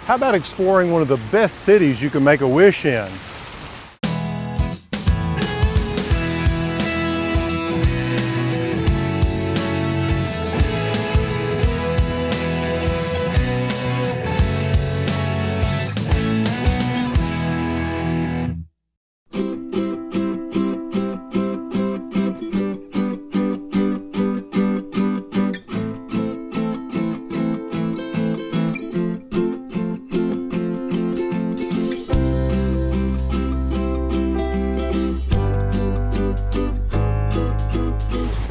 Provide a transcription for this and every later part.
How about exploring one of the best cities you can make a wish in?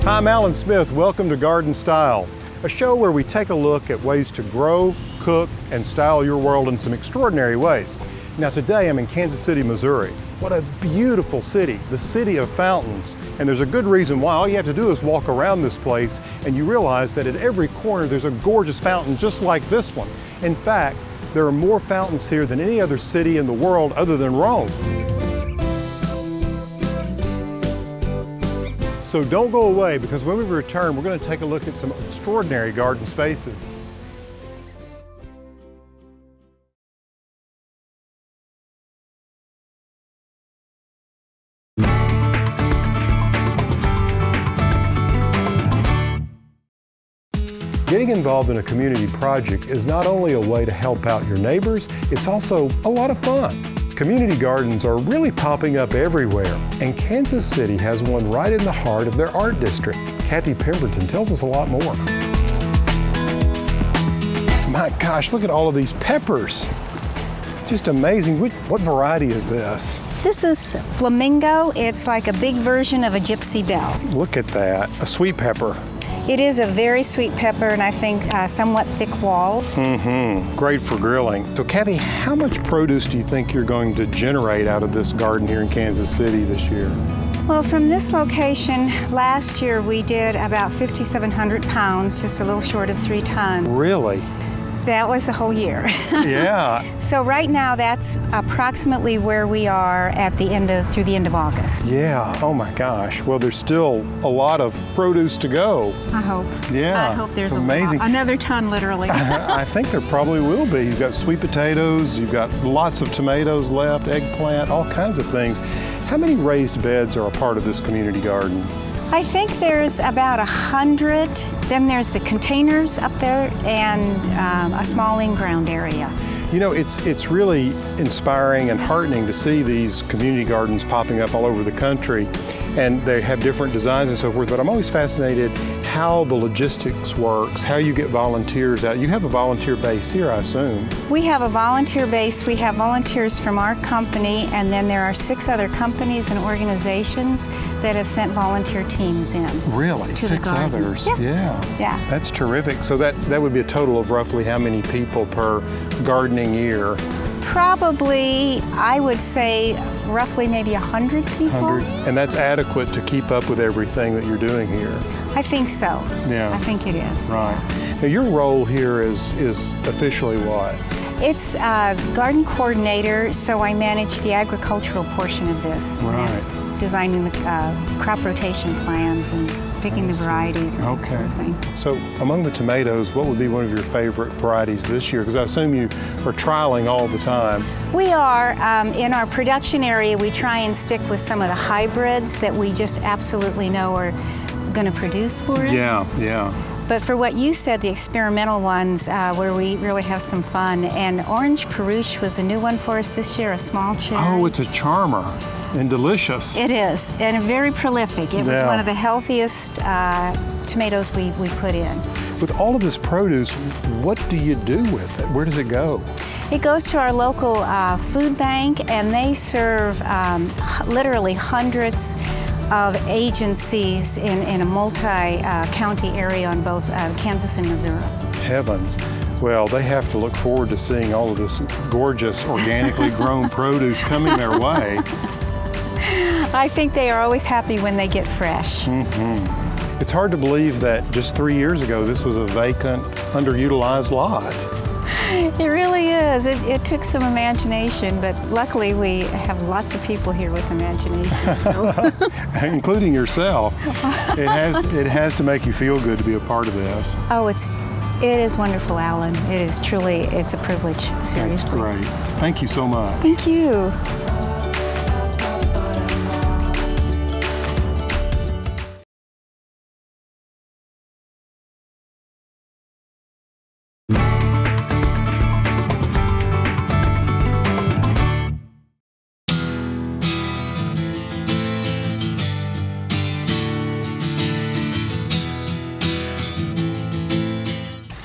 I'm Alan Smith. Welcome to Garden Style, a show where we take a look at ways to grow, cook, and style your world in some extraordinary ways. Now today I'm in Kansas City, Missouri. What a beautiful city, the city of fountains. And there's a good reason why. All you have to do is walk around this place and you realize that at every corner there's a gorgeous fountain just like this one. In fact, there are more fountains here than any other city in the world other than Rome. So don't go away, because when we return, we're going to take a look at some extraordinary garden spaces. Getting involved in a community project is not only a way to help out your neighbors, it's also a lot of fun. Community gardens are really popping up everywhere, and Kansas City has one right in the heart of their art district. Kathy Pemberton tells us a lot more. My gosh, look at all of these peppers. Just amazing. What variety is this? This is flamingo. It's like a big version of a gypsy bell. Look at that, a sweet pepper. It is a very sweet pepper, and I think somewhat thick wall. Great for grilling. So Kathy, how much produce do you think you're going to generate out of this garden here in Kansas City this year? Well, from this location, last year we did about 5,700 pounds, just a little short of 3 tons. Really? That was the whole year. Yeah. So right now, that's approximately where we are at the end of, through the end of August. Yeah, oh my gosh. Well, there's still a lot of produce to go. I hope. Yeah, I hope there's it's amazing. Another ton, literally. I think there probably will be. You've got sweet potatoes, you've got lots of tomatoes left, eggplant, all kinds of things. How many raised beds are a part of this community garden? I think there's about 100. Then there's the containers up there and a small in-ground area. You know, it's really inspiring and heartening to see these community gardens popping up all over the country, and they have different designs and so forth, but I'm always fascinated how the logistics works, how you get volunteers out. You have a volunteer base here, I assume. We have a volunteer base. We have volunteers from our company, and then there are 6 other companies and organizations that have sent volunteer teams in. Really? 6 others? Yes. Yeah. That's terrific. So that would be a total of roughly how many people per gardening year? Probably, I would say, roughly maybe 100 people. 100. And that's adequate to keep up with everything that you're doing here? I think so. Yeah. I think it is. Right. Now your role here is officially what? It's garden coordinator, so I manage the agricultural portion of this. Right. That's designing the crop rotation plans and picking the varieties and that sort of thing. So among the tomatoes, what would be one of your favorite varieties this year? Because I assume you are trialing all the time. We are. In our production area, we try and stick with some of the hybrids that we just absolutely know are going to produce for us. Yeah. But for what you said, the experimental ones, where we really have some fun, and Orange Peruche was a new one for us this year, a small cherry. Oh, it's a charmer and delicious. It is, and very prolific. It was one of the healthiest tomatoes we put in. With all of this produce, what do you do with it? Where does it go? It goes to our local food bank, and they serve literally hundreds of agencies in a multi-county area on both Kansas and Missouri. Heavens. Well, they have to look forward to seeing all of this gorgeous, organically grown produce coming their way. I think they are always happy when they get fresh. It's hard to believe that just 3 years ago, this was a vacant, underutilized lot. It really is. It took some imagination, but luckily we have lots of people here with imagination. So. Including yourself. It has to make you feel good to be a part of this. Oh, it's It is wonderful, Alan. It is truly, it's a privilege, seriously. That's great. Thank you so much. Thank you.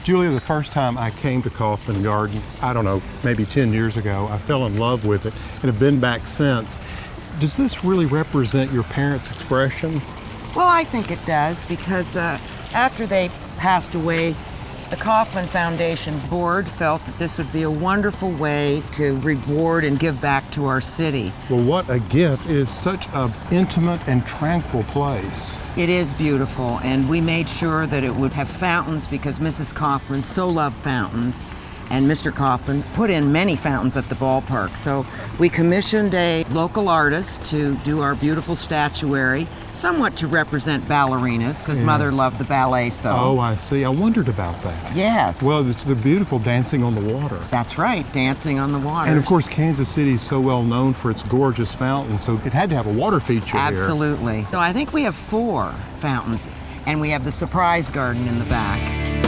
Julia, the first time I came to Kauffman Garden, I don't know, maybe 10 years ago, I fell in love with it and have been back since. Does this really represent your parents' expression? Well, I think it does, because after they passed away, the Kauffman Foundation's board felt that this would be a wonderful way to reward and give back to our city. Well, what a gift. It is such an intimate and tranquil place. It is beautiful, and we made sure that it would have fountains because Mrs. Kauffman so loved fountains, and Mr. Kauffman put in many fountains at the ballpark. So we commissioned a local artist to do our beautiful statuary, somewhat to represent ballerinas, because Mother loved the ballet so. Oh, I see. I wondered about that. Yes. Well, it's the beautiful dancing on the water. That's right, dancing on the water. And of course, Kansas City is so well known for its gorgeous fountains, so it had to have a water feature here. Absolutely. So I think we have 4 fountains, and we have the surprise garden in the back.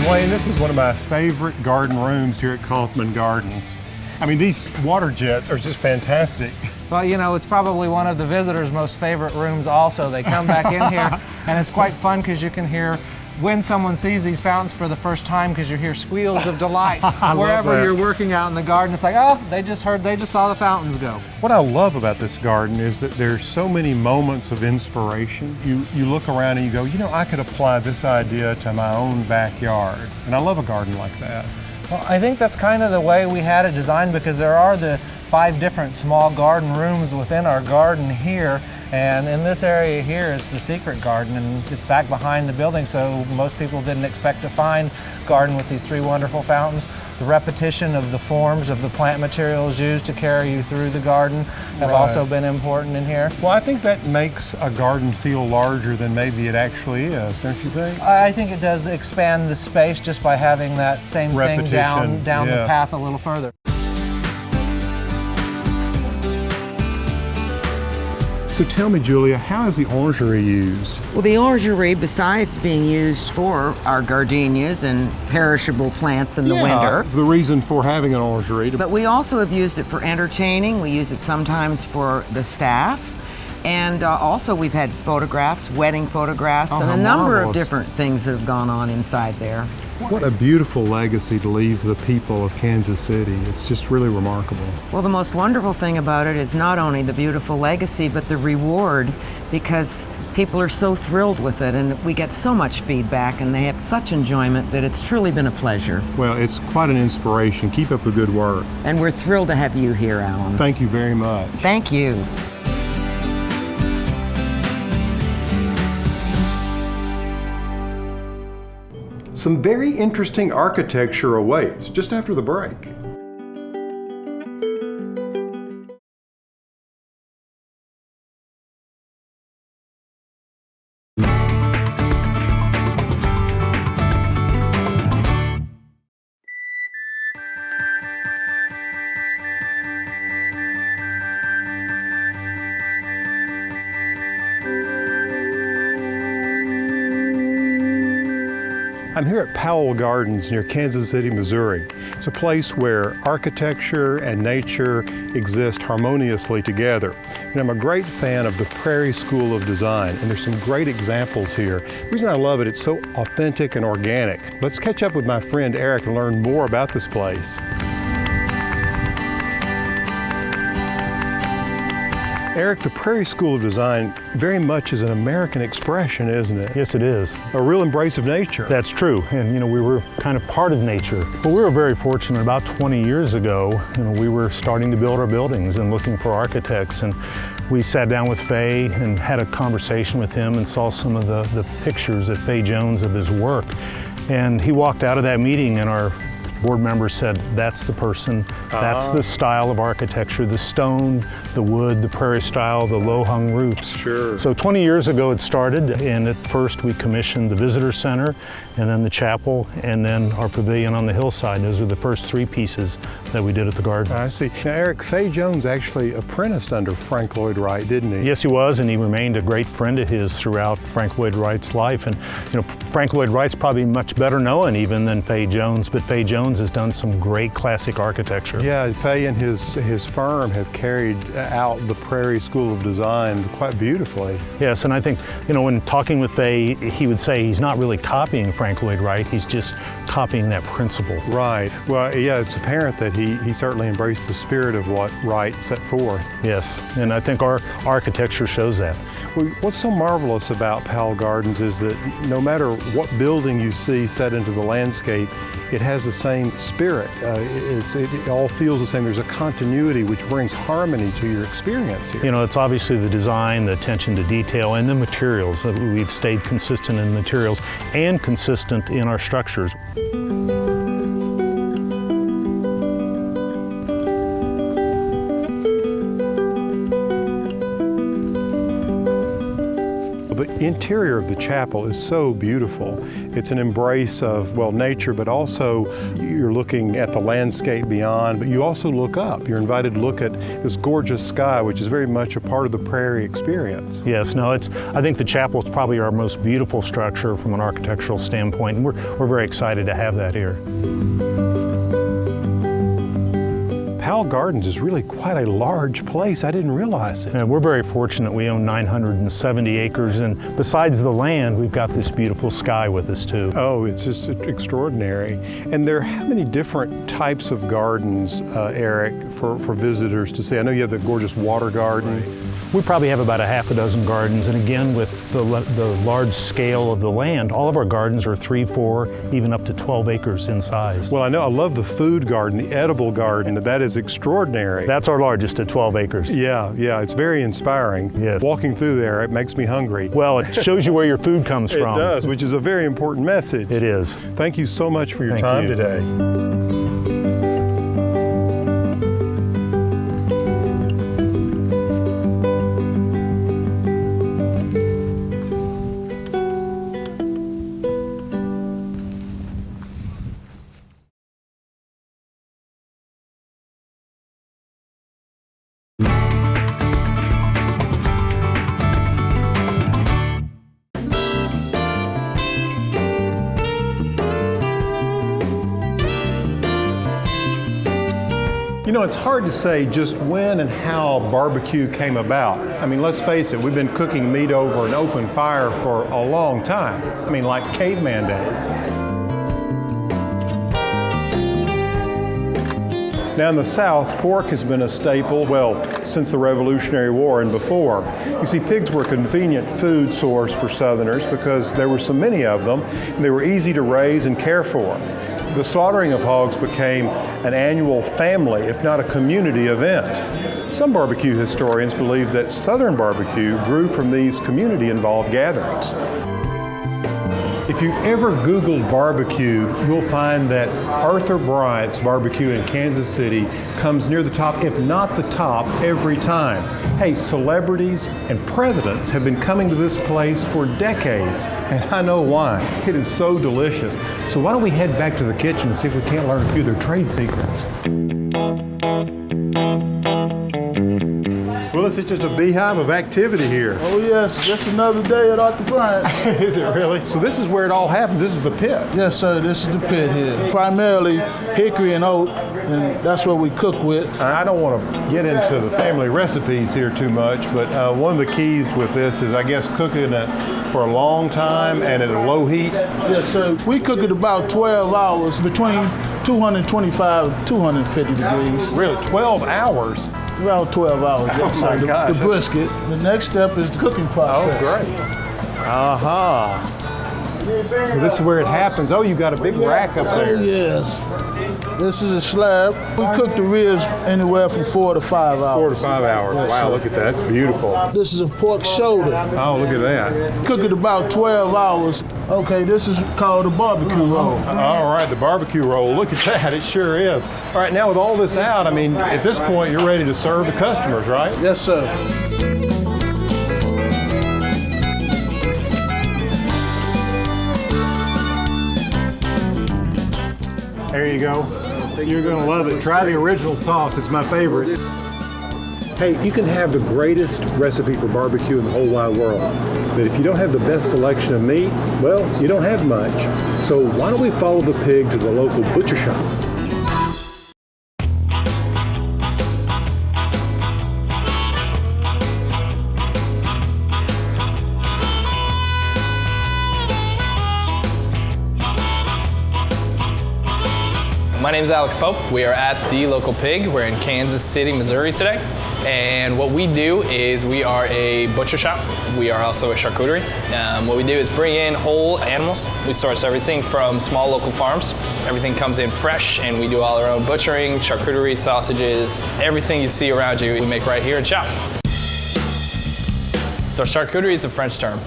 Wayne, this is one of my favorite garden rooms here at Kauffman Gardens. I mean, these water jets are just fantastic. Well, you know, it's probably one of the visitors' most favorite rooms also. They come back in here, and it's quite fun because you can hear when someone sees these fountains for the first time, because you hear squeals of delight. Wherever you're working out in the garden, it's like, oh, they just saw the fountains go. What I love about this garden is that there's so many moments of inspiration. You look around and you go, you know, I could apply this idea to my own backyard. And I love a garden like that. Well, I think that's kind of the way we had it designed, because there are the 5 different small garden rooms within our garden here. And in this area here is the secret garden, and it's back behind the building, so most people didn't expect to find a garden with these 3 wonderful fountains. The repetition of the forms of the plant materials used to carry you through the garden have also been important in here. Well, I think that makes a garden feel larger than maybe it actually is, don't you think? I think it does expand the space just by having that same thing down the path a little further. So tell me, Julia, how is the orangery used? Well, the orangery, besides being used for our gardenias and perishable plants in the winter, the reason for having an orangery. but we also have used it for entertaining. We use it sometimes for the staff. And also we've had photographs, wedding photographs, and a number of different things that have gone on inside there. What a beautiful legacy to leave the people of Kansas City. It's just really remarkable. Well, the most wonderful thing about it is not only the beautiful legacy, but the reward, because people are so thrilled with it, and we get so much feedback, and they have such enjoyment that it's truly been a pleasure. Well, it's quite an inspiration. Keep up the good work. And we're thrilled to have you here, Alan. Thank you very much. Thank you. Some very interesting architecture awaits just after the break. I'm here at Powell Gardens near Kansas City, Missouri. It's a place where architecture and nature exist harmoniously together. And I'm a great fan of the Prairie School of Design, and there's some great examples here. The reason I love it, it's so authentic and organic. Let's catch up with my friend Eric and learn more about this place. Eric, the Prairie School of Design very much is an American expression, isn't it? Yes, it is. A real embrace of nature. That's true. And, you know, we were kind of part of nature. But we were very fortunate. About 20 years ago, you know, we were starting to build our buildings and looking for architects. And we sat down with Fay and had a conversation with him and saw some of the pictures that Fay Jones of his work. And he walked out of that meeting, and our board members said, that's the person, that's the style of architecture, the stone, the wood, the prairie style, the low-hung roofs. Sure. So 20 years ago it started, and at first we commissioned the visitor center, and then the chapel, and then our pavilion on the hillside. Those are the first three pieces that we did at the garden. I see. Now, Eric, Fay Jones actually apprenticed under Frank Lloyd Wright, didn't he? Yes, he was, and he remained a great friend of his throughout Frank Lloyd Wright's life. And Frank Lloyd Wright's probably much better known even than Fay Jones, but Fay Jones has done some great classic architecture. Yeah, Fay and his firm have carried out the Prairie School of Design quite beautifully. Yes, and I think, when talking with Fay, he would say he's not really copying Frank Lloyd Wright, he's just copying that principle. Right. Well, yeah, it's apparent that he certainly embraced the spirit of what Wright set forth. Yes, and I think our architecture shows that. Well, what's so marvelous about Powell Gardens is that no matter what building you see set into the landscape, it has the same spirit. It all feels the same. There's a continuity which brings harmony to your experience here. It's obviously the design, the attention to detail, and the materials. We've stayed consistent in materials and consistent in our structures. The interior of the chapel is so beautiful. It's an embrace of, nature, but also you're looking at the landscape beyond, but you also look up. You're invited to look at this gorgeous sky, which is very much a part of the Prairie experience. Yes, I think the chapel is probably our most beautiful structure from an architectural standpoint, and we're very excited to have that here. Powell Gardens is really quite a large place. I didn't realize it. And we're very fortunate. We own 970 acres, and besides the land, we've got this beautiful sky with us too. Oh, it's just extraordinary. And there are how many different types of gardens, Eric, for visitors to see? I know you have the gorgeous water garden. We probably have about a half a dozen gardens, and again, with the large scale of the land, all of our gardens are 3, 4, even up to 12 acres in size. Well, I love the food garden, the edible garden. That is extraordinary. That's our largest at 12 acres. Yeah, it's very inspiring. Yes. Walking through there, it makes me hungry. Well, it shows you where your food comes from. It does, which is a very important message. It is. Thank you so much for your time today. It's hard to say just when and how barbecue came about. Let's face it, we've been cooking meat over an open fire for a long time. Like caveman days. Now in the South, pork has been a staple, since the Revolutionary War and before. You see, pigs were a convenient food source for Southerners because there were so many of them, and they were easy to raise and care for. The slaughtering of hogs became an annual family, if not a community event. Some barbecue historians believe that Southern barbecue grew from these community-involved gatherings. If you've ever Googled barbecue, you'll find that Arthur Bryant's barbecue in Kansas City comes near the top, if not the top, every time. Hey, celebrities and presidents have been coming to this place for decades, and I know why. It is so delicious. So why don't we head back to the kitchen and see if we can't learn a few of their trade secrets. Well, this is just a beehive of activity here. Oh yes, just another day at Arthur Bryant's. Is it really? So this is where it all happens. This is the pit. Yes, sir. This is the pit here. Primarily hickory and oak, and that's what we cook with. I don't want to get into the family recipes here too much, but one of the keys with this is, I guess, cooking it for a long time and at a low heat. Yes, sir. We cook it about 12 hours between 225 and 250 degrees. Really, 12 hours? About 12 hours, yes, Oh my sir. gosh. The brisket. The next step is the cooking process. Oh, great. So this is where it happens. Oh, you got a big rack up there. Oh, yes. This is a slab. We cook the ribs anywhere from 4 to 5 hours. 4 to 5 hours. Yes, Wow, sir. look at that. That's beautiful. This is a pork shoulder. Oh, look at that. Cook it about 12 hours. Okay, this is called a barbecue roll. All right, the barbecue roll. Look at that. It sure is. All right, now with all this out, I mean, at this point, you're ready to serve the customers, right? Yes, sir. There you go. You're going to love it. Try the original sauce. It's my favorite. Hey, you can have the greatest recipe for barbecue in the whole wide world, but if you don't have the best selection of meat, well, you don't have much. So why don't we follow the pig to the local butcher shop? My name is Alex Pope. We are at the local pig. We're in Kansas City, Missouri today. And what we do is we are a butcher shop. We are also a charcuterie. What we do is bring in whole animals. We source everything from small local farms. Everything comes in fresh, and we do all our own butchering, charcuterie, sausages, everything you see around you, we make right here in shop. So charcuterie is a French term.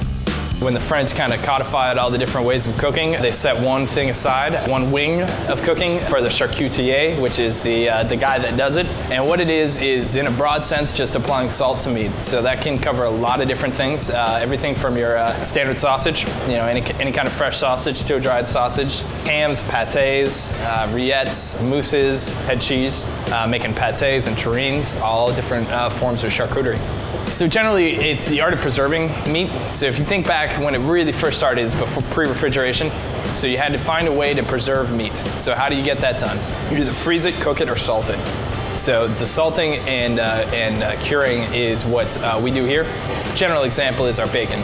When the French kind of codified all the different ways of cooking, they set one thing aside, one wing of cooking for the charcutier, which is the guy that does it. And what it is in a broad sense, just applying salt to meat. So that can cover a lot of different things, everything from your standard sausage, you know, any kind of fresh sausage to a dried sausage, hams, pâtés, rillettes, mousses, head cheese, making pâtés and terrines, all different forms of charcuterie. So generally, it's the art of preserving meat. So if you think back when it really first started, is before pre-refrigeration. So you had to find a way to preserve meat. So how do you get that done? You either freeze it, cook it, or salt it. So the salting and curing is what we do here. General example is our bacon.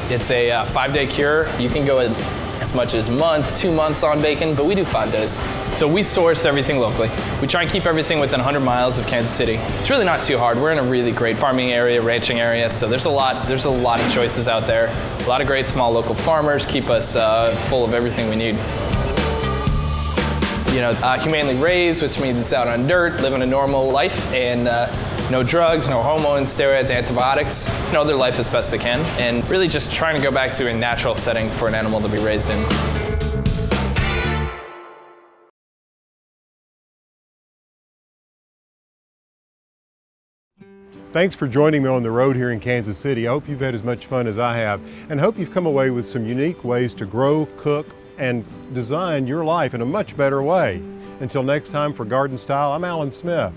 It's a 5-day cure. You can go as much as a month, 2 months on bacon, but we do 5 days. So we source everything locally. We try and keep everything within 100 miles of Kansas City. It's really not too hard. We're in a really great farming area, ranching area, so there's a lot of choices out there. A lot of great small local farmers keep us full of everything we need. You know, humanely raised, which means it's out on dirt, living a normal life, and no drugs, no hormones, steroids, antibiotics. You know, their life as best they can, and really just trying to go back to a natural setting for an animal to be raised in. Thanks for joining me on the road here in Kansas City. I hope you've had as much fun as I have, and hope you've come away with some unique ways to grow, cook, and design your life in a much better way. Until next time, for Garden Style, I'm Alan Smith.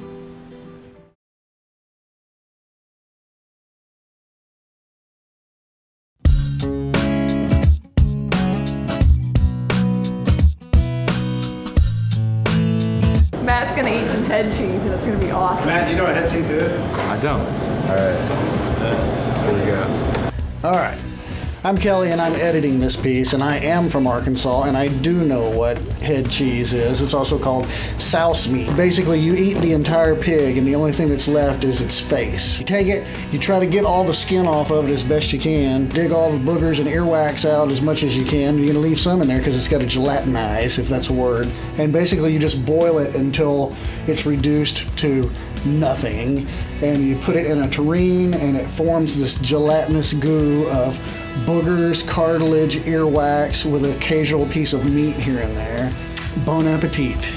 Matt's gonna eat some head cheese and it's gonna be awesome. Matt, you know what head cheese is? I don't. All right. There we go. All right. I'm Kelly and I'm editing this piece, and I am from Arkansas, and I do know what head cheese is. It's also called souse meat. Basically, you eat the entire pig, and the only thing that's left is its face. You take it, you try to get all the skin off of it as best you can, dig all the boogers and earwax out as much as you can. You're gonna leave some in there because it's got to gelatinize, if that's a word. And basically, you just boil it until it's reduced to nothing, and you put it in a tureen, and it forms this gelatinous goo of boogers, cartilage, earwax, with an occasional piece of meat here and there. Bon appetit. It's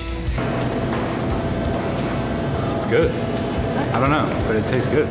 good. I don't know, but it tastes good.